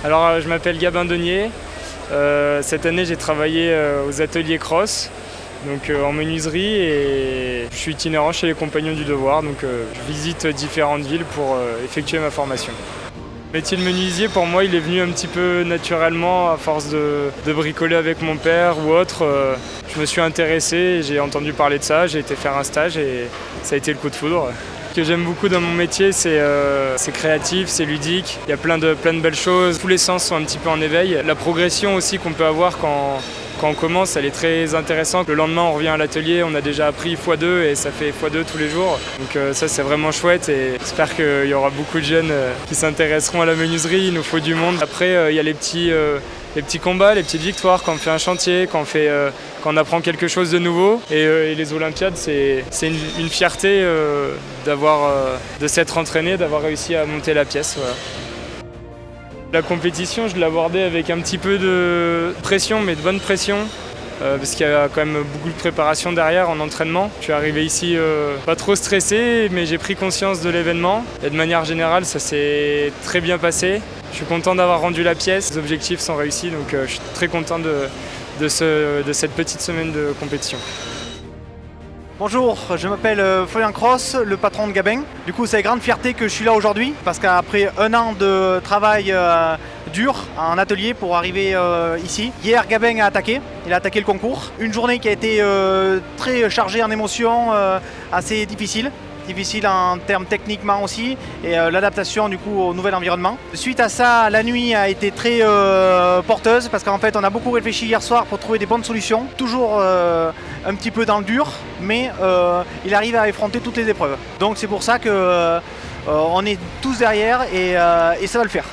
Alors, je m'appelle Gabin Denier. Cette année, j'ai travaillé aux ateliers Cross, donc en menuiserie, et je suis itinérant chez les Compagnons du Devoir, donc je visite différentes villes pour effectuer ma formation. Le métier de menuisier, pour moi, il est venu un petit peu naturellement à force de bricoler avec mon père ou autre. Je me suis intéressé, j'ai entendu parler de ça, j'ai été faire un stage et ça a été le coup de foudre. Ce que j'aime beaucoup dans mon métier, c'est créatif, c'est ludique, il y a plein de belles choses, tous les sens sont un petit peu en éveil. La progression aussi qu'on peut avoir quand on commence, elle est très intéressante. Le lendemain, on revient à l'atelier, on a déjà appris x2 et ça fait x2 tous les jours. Donc ça, c'est vraiment chouette et j'espère qu'il y aura beaucoup de jeunes qui s'intéresseront à la menuiserie. Il nous faut du monde. Après, il y a les petits combats, les petites victoires quand on fait un chantier, quand on apprend quelque chose de nouveau. Et les Olympiades, c'est une fierté de s'être entraîné, d'avoir réussi à monter la pièce. Voilà. La compétition, je l'abordais avec un petit peu de pression, mais de bonne pression, parce qu'il y a quand même beaucoup de préparation derrière en entraînement. Je suis arrivé ici pas trop stressé, mais j'ai pris conscience de l'événement. Et de manière générale, ça s'est très bien passé. Je suis content d'avoir rendu la pièce. Les objectifs sont réussis, donc je suis très content de cette petite semaine de compétition. Bonjour, je m'appelle Florian Cross, le patron de Gabin. Du coup, c'est avec grande fierté que je suis là aujourd'hui parce qu'après un an de travail dur en atelier pour arriver ici, hier Gabin a attaqué, il a attaqué le concours. Une journée qui a été très chargée en émotions, assez difficile en termes techniquement aussi, et l'adaptation du coup au nouvel environnement. Suite à ça, la nuit a été très porteuse parce qu'en fait on a beaucoup réfléchi hier soir pour trouver des bonnes solutions, toujours un petit peu dans le dur, mais il arrive à affronter toutes les épreuves. Donc c'est pour ça que on est tous derrière et ça va le faire.